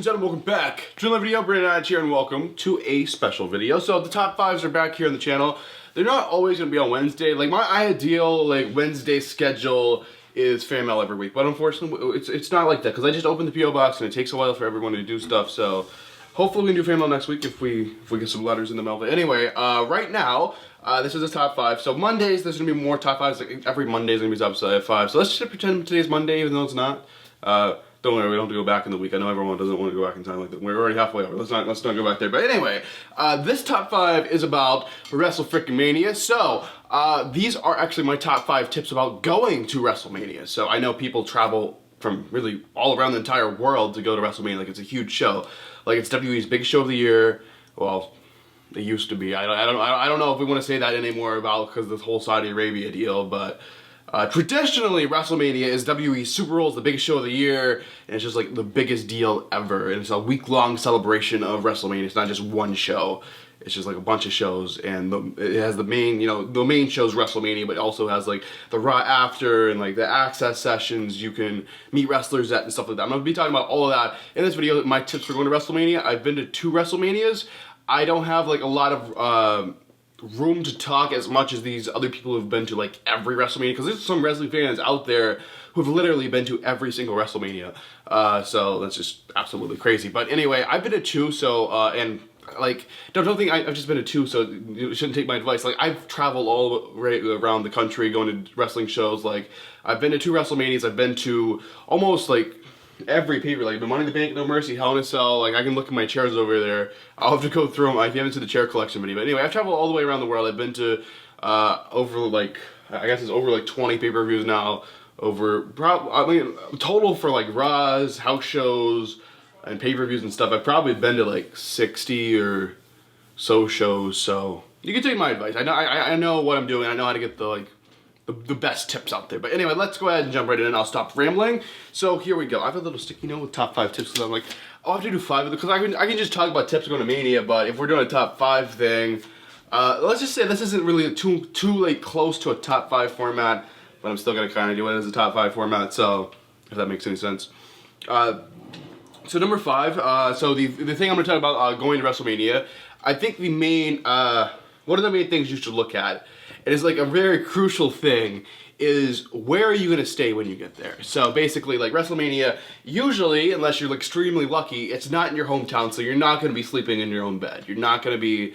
and gentlemen, welcome back to another video. Brandon here, and welcome to a special video. So the top fives are back here on the channel. They're not always going to be on Wednesday. Like, my ideal Wednesday schedule is fan mail every week, but unfortunately it's not like that because I just opened the PO box and it takes a while for everyone to do stuff. So hopefully we can do fan mail next week if we get some letters in the mail. But anyway, right now this is the top five. So Mondays there's gonna be more top fives. Like every Monday is gonna be top five. So let's just pretend today's Monday, even though it's not. Don't worry, we don't have to go back in the week. I know everyone doesn't want to go back in time like that. We're already halfway over. Let's not go back there. But anyway, this top five is about WrestleMania. So these are actually my top five tips about going to WrestleMania. So I know people travel from really all around the entire world to go to WrestleMania. Like, it's a huge show. Like, it's WWE's big show of the year. Well, it used to be. I don't know if we want to say that anymore about because of this whole Saudi Arabia deal, but. Traditionally, WrestleMania is WWE's Super Bowl, it's the biggest show of the year, and it's just like the biggest deal ever. And it's a week-long celebration of WrestleMania. It's not just one show; it's just like a bunch of shows, and it has the main, the main show's WrestleMania, but it also has like the Raw after and like the access sessions you can meet wrestlers at and stuff like that. I'm gonna be talking about all of that in this video. My tips for going to WrestleMania. I've been to 2 WrestleManias. I don't have like a lot of room to talk as much as these other people who've been to like every WrestleMania, because there's some wrestling fans out there who've literally been to every single WrestleMania. So that's just absolutely crazy. But anyway, I've been to 2, so and like don't think I've just been to 2, so you shouldn't take my advice. Like, I've traveled all right around the country going to wrestling shows. Like, I've been to 2 WrestleManias. I've been to almost like every pay-per-view, like the Money in the Bank, No Mercy, Hell in a Cell. Like, I can look at my chairs over there. I'll have to go through them if you haven't seen the chair collection video. But anyway, I've traveled all the way around the world. I've been to over like, I guess it's over like 20 pay-per-views now. Total for like Raws, house shows, and pay-per-views and stuff. I've probably been to like 60 or so shows. So you can take my advice. I know what I'm doing. I know how to get the best tips out there. But anyway, let's go ahead and jump right in and I'll stop rambling. So here we go. I have a little sticky note with top 5 tips because I'm like, oh, I have to do 5 of them because I can just talk about tips going to Mania, but if we're doing a top 5 thing, let's just say this isn't really too like close to a top 5 format, but I'm still going to kind of do it as a top 5 format, so if that makes any sense. So number 5, so the thing I'm going to talk about going to WrestleMania, I think the main, one of the main things you should look at, it is like a very crucial thing, is where are you going to stay when you get there? So basically, like WrestleMania, usually, unless you're like extremely lucky, it's not in your hometown, so you're not going to be sleeping in your own bed. You're not going to be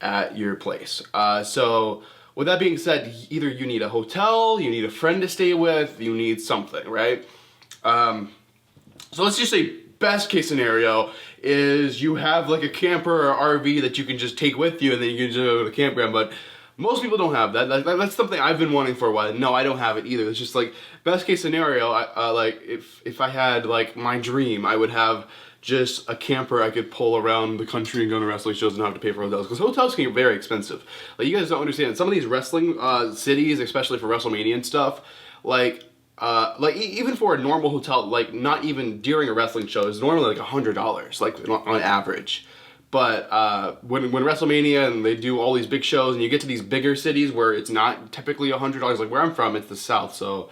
at your place. So with that being said, either you need a hotel, you need a friend to stay with, you need something, right? So let's just say best case scenario is you have like a camper or RV that you can just take with you and then you can just go to the campground, but most people don't have that. That's something I've been wanting for a while. No, I don't have it either. It's just like best case scenario. Like if I had like my dream, I would have just a camper I could pull around the country and go to wrestling shows and not have to pay for hotels, because hotels can get very expensive. Like, you guys don't understand. Some of these wrestling cities, especially for WrestleMania and stuff, even for a normal hotel, like not even during a wrestling show, is normally like $100, like on average. But when WrestleMania and they do all these big shows and you get to these bigger cities where it's not typically $100, like where I'm from, it's the South, so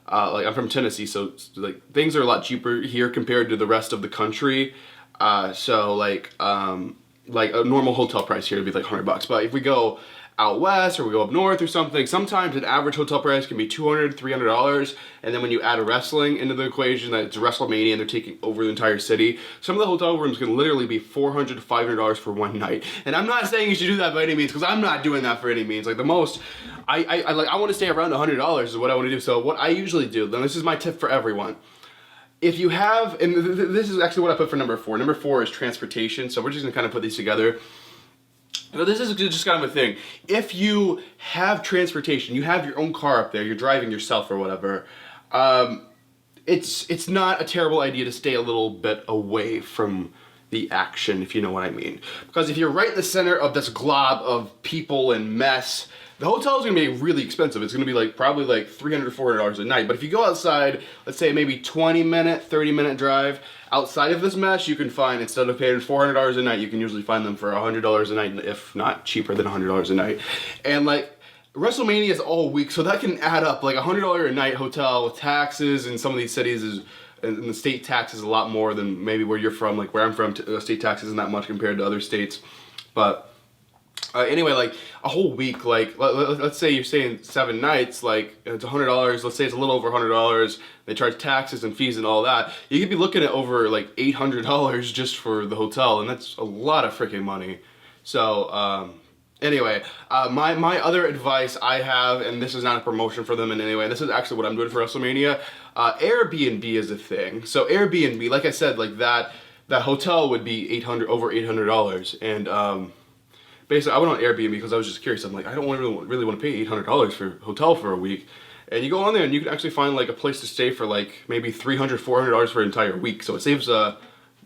like I'm from Tennessee, so like things are a lot cheaper here compared to the rest of the country. So like a normal hotel price here would be like $100. But if we go out west or we go up north or something, sometimes an average hotel price can be $200, $300, and then when you add a wrestling into the equation, that it's WrestleMania and they're taking over the entire city, some of the hotel rooms can literally be $400 to $500 for one night. And I'm not saying you should do that by any means, because I'm not doing that for any means. Like, the most, I want to stay around $100 is what I want to do. So what I usually do, and this is my tip for everyone, if you have, and this is actually what I put for number 4. Number 4 is transportation, so we're just going to kind of put these together. Now, this is just kind of a thing. If you have transportation, you have your own car up there, you're driving yourself or whatever, it's not a terrible idea to stay a little bit away from the action, if you know what I mean. Because if you're right in the center of this glob of people and mess, the hotel is going to be really expensive. It's going to be probably like $300, $400 a night. But if you go outside, let's say maybe 20-minute, 30-minute drive, outside of this mess, you can find, instead of paying $400 a night, you can usually find them for $100 a night, if not cheaper than $100 a night. And like, WrestleMania is all week, so that can add up. Like $100 a night hotel with taxes in some of these cities is and the state tax is a lot more than maybe where you're from. Like where I'm from, state tax isn't that much compared to other states. But anyway, like a whole week, like let's say you're staying 7 nights, like it's $100. Let's say it's a little over $100. They charge taxes and fees and all that. You could be looking at over like $800 just for the hotel, and that's a lot of freaking money. So anyway, my other advice I have, and this is not a promotion for them in any way, this is actually what I'm doing for WrestleMania. Airbnb is a thing. So Airbnb, like I said, like that hotel would be over $800, and basically, I went on Airbnb because I was just curious. I'm like, I don't really want to pay $800 for a hotel for a week. And you go on there and you can actually find like a place to stay for like maybe $300, $400 for an entire week. So it saves,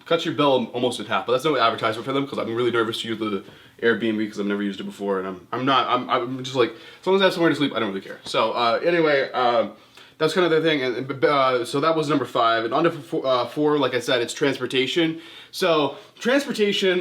cuts your bill almost in half. But that's no advertisement for them because I'm really nervous to use the Airbnb because I've never used it before. And I'm just like, as long as I have somewhere to sleep, I don't really care. So anyway, that's kind of the thing. And so that was number 5. And on to 4, like I said, it's transportation. So transportation,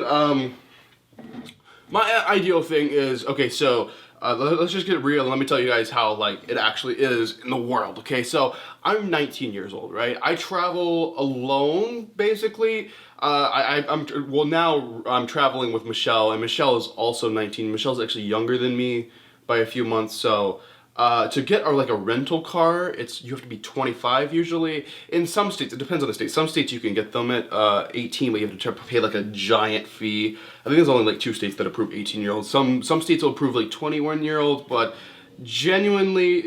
my ideal thing is, okay, so let's just get real and let me tell you guys how like it actually is in the world, okay? So I'm 19 years old, right? I travel alone, basically. Now I'm traveling with Michelle, and Michelle is also 19. Michelle's actually younger than me by a few months, so to get like a rental car, you have to be 25 usually. In some states, it depends on the state. Some states you can get them at 18, but you have to pay like a giant fee. I think there's only like 2 states that approve 18-year-olds. Some states will approve like 21-year-olds, but generally,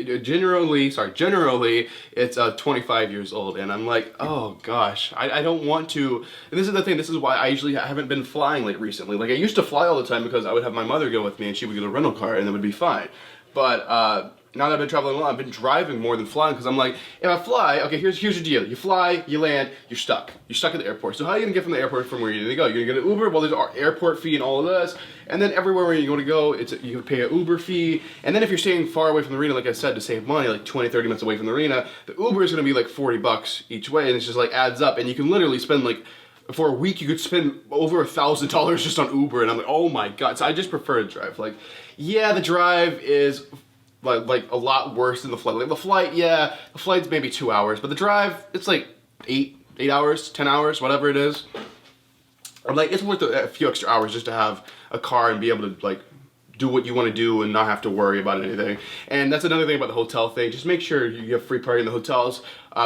it's 25 years old. And I'm like, oh gosh, I don't want to. And this is the thing. This is why I haven't been flying like recently. Like I used to fly all the time because I would have my mother go with me, and she would get a rental car, and that would be fine. But now that I've been traveling a lot, I've been driving more than flying because I'm like, if I fly, okay, here's the deal. You fly, you land, you're stuck. You're stuck at the airport. So how are you going to get from the airport from where you need to go? You're going to get an Uber? Well, there's an airport fee and all of this. And then everywhere where you want to go, you pay an Uber fee. And then if you're staying far away from the arena, like I said, to save money, like 20, 30 minutes away from the arena, the Uber is going to be like $40 each way. And it's just like adds up. And you can literally spend like, for a week, you could spend over $1,000 just on Uber. And I'm like, oh my God. So I just prefer to drive. Like, yeah, the drive is like a lot worse than the flight. Like the flight, yeah, the flight's maybe 2 hours, but the drive, it's like 8 hours, 10 hours, whatever it is. I'm like, it's worth a few extra hours just to have a car and be able to like do what you want to do and not have to worry about anything. And that's another thing about the hotel thing. Just make sure you have free parking in the hotels.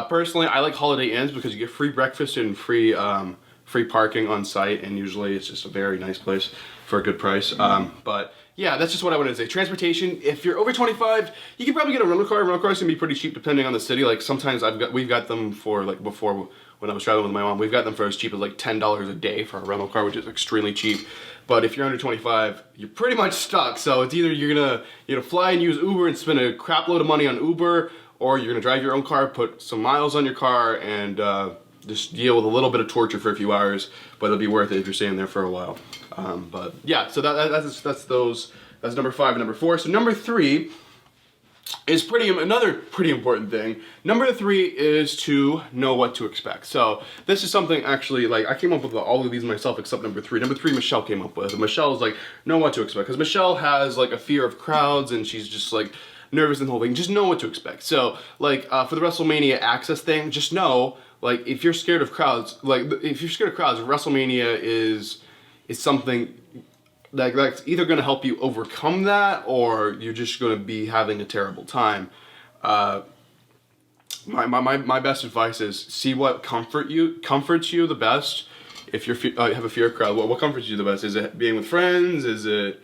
Personally, I like Holiday Inns because you get free breakfast and free parking on site, and usually it's just a very nice place for a good price. But yeah, that's just what I wanted to say. Transportation, if you're over 25, you can probably get a rental car. Rental cars can be pretty cheap depending on the city. Like sometimes we've got them for like before when I was traveling with my mom, we've got them for as cheap as like $10 a day for a rental car, which is extremely cheap. But if you're under 25, you're pretty much stuck. So it's either you're gonna fly and use Uber and spend a crap load of money on Uber, or you're gonna drive your own car, put some miles on your car, and just deal with a little bit of torture for a few hours, but it'll be worth it if you're staying there for a while. But yeah, so that's number 5 and number 4. So number 3 is another pretty important thing. Number 3 is to know what to expect. So this is something actually, like I came up with all of these myself except number 3. Number 3 Michelle came up with. And Michelle's like, know what to expect. Because Michelle has like a fear of crowds and she's just like nervous and the whole thing. Just know what to expect. So like for the WrestleMania access thing, just know, like if you're scared of crowds, WrestleMania is something that's either going to help you overcome that, or you're just going to be having a terrible time. My best advice is see what comforts you the best. If you have a fear of crowd, what comforts you the best? Is it being with friends? Is it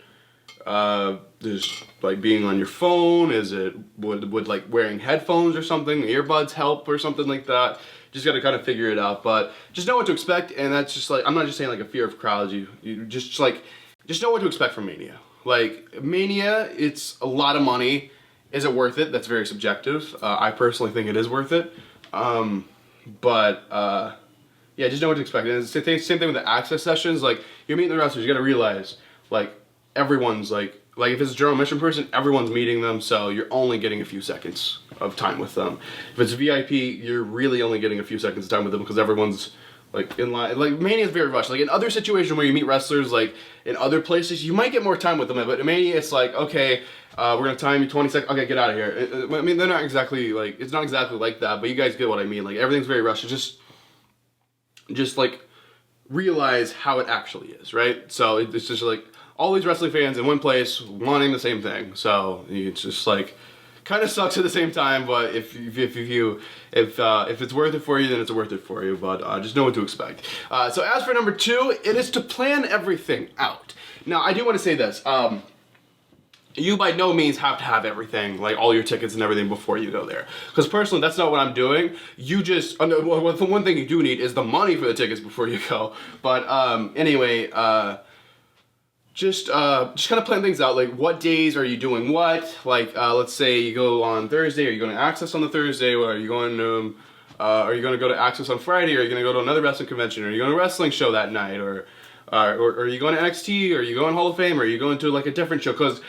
just like being on your phone? Is it would like wearing headphones or something, earbuds help or something like that? Just got to kind of figure it out, but just know what to expect. And that's just like, I'm not just saying like a fear of crowds. You just know what to expect from Mania. Like Mania, it's a lot of money. Is it worth it? That's very subjective. I personally think it is worth it. But yeah, just know what to expect. And it's the same thing with the access sessions. Like you're meeting the wrestlers, you got to realize like everyone's like if it's a general admission person, everyone's meeting them, so you're only getting a few seconds of time with them. If it's VIP, you're really only getting a few seconds of time with them because everyone's like in line. Like Mania is very rushed. Like in other situations where you meet wrestlers, like in other places, you might get more time with them. But in Mania, it's like, okay, We're gonna time you 20 seconds. Okay, get out of here. I mean, they're not exactly like, it's not exactly like that, but you guys get what I mean. Like, everything's very rushed. Just like, realize how it actually is, right? So it's just like, all these wrestling fans in one place wanting the same thing. So it's just like, kind of sucks at the same time, but if it's worth it for you, then it's worth it for you. But just know what to expect. So as for number 2, it is to plan everything out. Now I do want to say this. You by no means have to have everything, like all your tickets and everything before you go there. Because personally, that's not what I'm doing. You just, well, the one thing you do need is the money for the tickets before you go. But anyway, just kind of plan things out, like what days are you doing what, like let's say you go on Thursday, are you going to Access on the Thursday, or are you going to go to Access on Friday, or are you going to go to another wrestling convention, or are you going to a wrestling show that night, or are you going to NXT, or are you going Hall of Fame, or are you going to like a different show? Because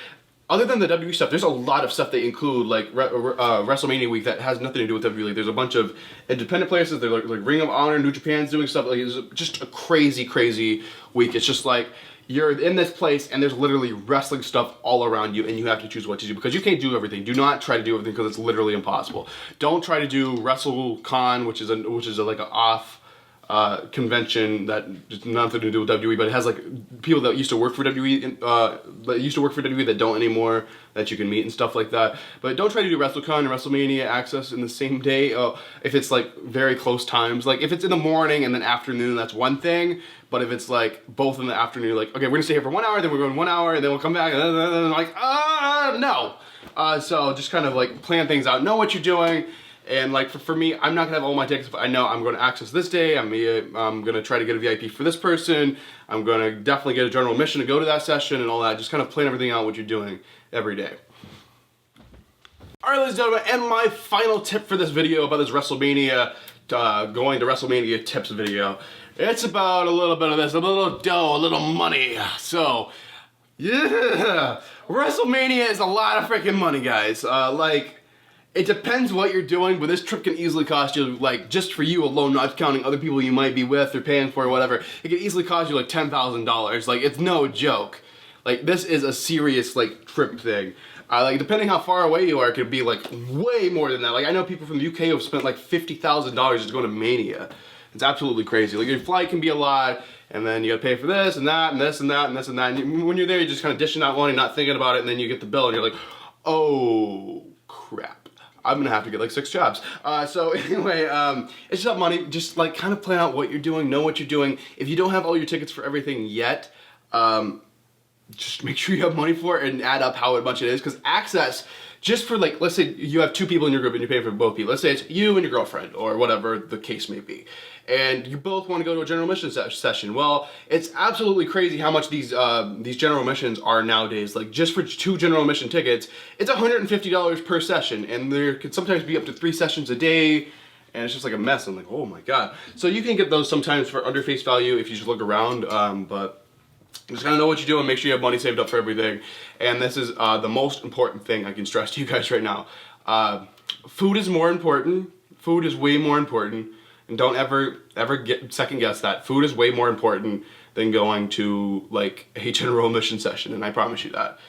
other than the WWE stuff, there's a lot of stuff they include, like WrestleMania week, that has nothing to do with WWE. Like, there's a bunch of independent places. There's like Ring of Honor, New Japan's doing stuff. Like, it's just a crazy, crazy week. It's just like, you're in this place and there's literally wrestling stuff all around you, and you have to choose what to do because you can't do everything. Do not try to do everything because it's literally impossible. Don't try to do WrestleCon, which is like an off convention that has nothing to do with WWE, but it has like people that used to work for WWE, that don't anymore, that you can meet and stuff like that. But don't try to do WrestleCon and WrestleMania Access in the same day. If it's like very close times, like if it's in the morning and then afternoon, that's one thing. But if it's like both in the afternoon, like, okay, we're gonna stay here for 1 hour, then we're going 1 hour, and then we'll come back, and then like, no. So just kind of like plan things out, know what you're doing. And like for me, I'm not gonna have all my tickets, but I know I'm gonna Access this day. I'm gonna try to get a VIP for this person. I'm gonna definitely get a general admission to go to that session and all that. Just kind of plan everything out, what you're doing every day. All right, ladies and gentlemen, and my final tip for this video about this WrestleMania, going to WrestleMania tips video. It's about a little bit of this, a little dough, a little money. So, yeah, WrestleMania is a lot of freaking money, guys. Like, it depends what you're doing, but this trip can easily cost you, like, just for you alone, not counting other people you might be with or paying for or whatever, it can easily cost you like $10,000. Like, it's no joke. Like, this is a serious, like, trip thing. Like, depending how far away you are, it could be, like, way more than that. Like, I know people from the UK who have spent, like, $50,000 just going to Mania. It's absolutely crazy. Like, your flight can be a lot, and then you gotta pay for this and that and this and that and this and that. And when you're there, you're just kind of dishing out money, not thinking about it, and then you get the bill, and you're like, oh, crap. I'm gonna have to get like 6 jobs. So anyway, it's just about money. Just like kind of plan out what you're doing, know what you're doing. If you don't have all your tickets for everything yet, just make sure you have money for it and add up how much it is. Because Access, just for like, let's say you have 2 people in your group and you're paying for both people. Let's say it's you and your girlfriend or whatever the case may be. And you both want to go to a general admission session. Well, it's absolutely crazy how much these general admissions are nowadays. Like, just for 2 general admission tickets, it's $150 per session, and there could sometimes be up to 3 sessions a day, and it's just like a mess. I'm like, oh my god. So you can get those sometimes for under face value if you just look around, but just gotta know what you're doing, make sure you have money saved up for everything. And this is the most important thing I can stress to you guys right now. Food is more important. Food is way more important. And don't ever second guess that. Food is way more important than going to like a general admission session, and I promise you that.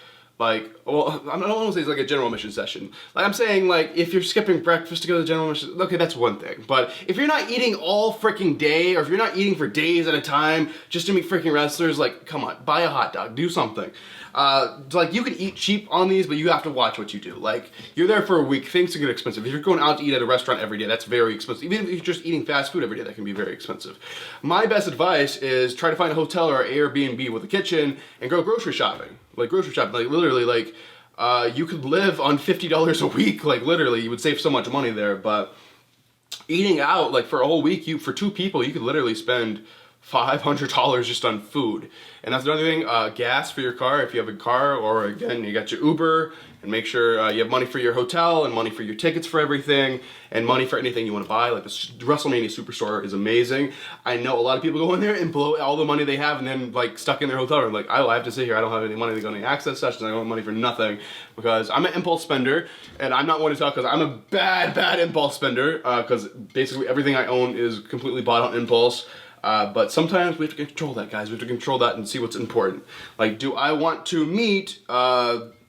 Like, well, I don't want to say it's like a general admission session. Like, I'm saying, like, if you're skipping breakfast to go to the general admission, okay, that's one thing. But if you're not eating all freaking day, or if you're not eating for days at a time just to meet freaking wrestlers, like, come on, buy a hot dog, do something. Like, you can eat cheap on these, but you have to watch what you do. Like, you're there for a week, things can get expensive. If you're going out to eat at a restaurant every day, that's very expensive. Even if you're just eating fast food every day, that can be very expensive. My best advice is try to find a hotel or Airbnb with a kitchen and go grocery shopping. Like, grocery shopping, like, literally, like, you could live on $50 a week. Like, literally, you would save so much money there. But eating out, like, for a whole week, for 2 people, you could literally spend $500 just on food. And that's another thing, gas for your car if you have a car, or again, you got your Uber, and make sure you have money for your hotel and money for your tickets for everything and money for anything you want to buy. Like, the WrestleMania Superstore is amazing. I know a lot of people go in there and blow all the money they have and then like stuck in their hotel room. Like, I have to sit here, I don't have any money to go to any Access sessions, I don't have money for nothing because I'm an impulse spender, and I'm not one to talk because I'm a bad impulse spender because basically everything I own is completely bought on impulse. But sometimes we have to control that, guys. We have to control that and see what's important. Like, do I want to meet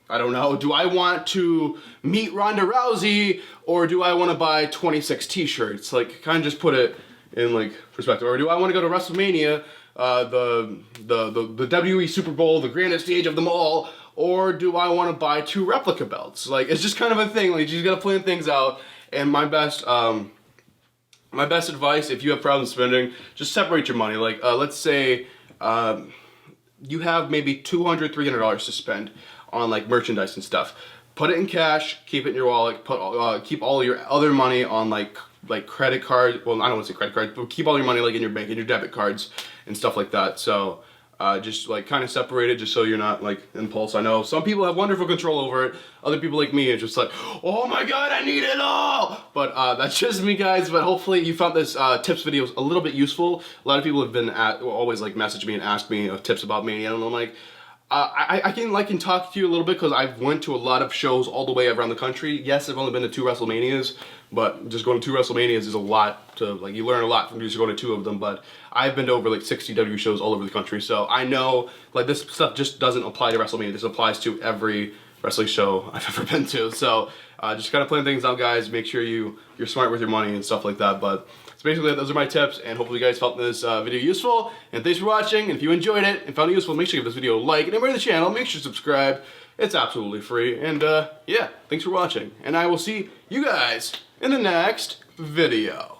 I don't know, do I want to meet Ronda Rousey or do I want to buy 26 t-shirts? Like, kind of just put it in like perspective. Or do I want to go to WrestleMania, the WWE Super Bowl, the grandest stage of them all, or do I want to buy 2 replica belts? Like, it's just kind of a thing. Like, you just gotta plan things out. And my best advice, if you have problems spending, just separate your money. Like, let's say you have maybe $200, $300 to spend on like merchandise and stuff. Put it in cash, keep it in your wallet, keep all your other money on like credit cards. Well, I don't want to say credit cards, but keep all your money like in your bank, in your debit cards and stuff like that. So just like kind of separate it just so you're not like impulse. I know some people have wonderful control over it. Other people like me are just like, oh my god, I need it all. But that's just me, guys. But hopefully you found this tips video a little bit useful. A lot of people have been always like message me and ask me tips about Mania, and I'm like, I can talk to you a little bit because I've went to a lot of shows all the way around the country. Yes, I've only been to 2 WrestleManias, but just going to 2 WrestleManias is a lot to, like, you learn a lot from just going to 2 of them, but I've been to over like 60 W shows all over the country, so I know, like, this stuff just doesn't apply to WrestleMania. This applies to every wrestling show I've ever been to, so just gotta plan things out, guys. Make sure you're smart with your money and stuff like that, but so basically, those are my tips, and hopefully you guys found this video useful. And thanks for watching. And if you enjoyed it and found it useful, make sure you give this video a like. And if you're new to the channel, make sure to subscribe. It's absolutely free. And yeah, thanks for watching. And I will see you guys in the next video.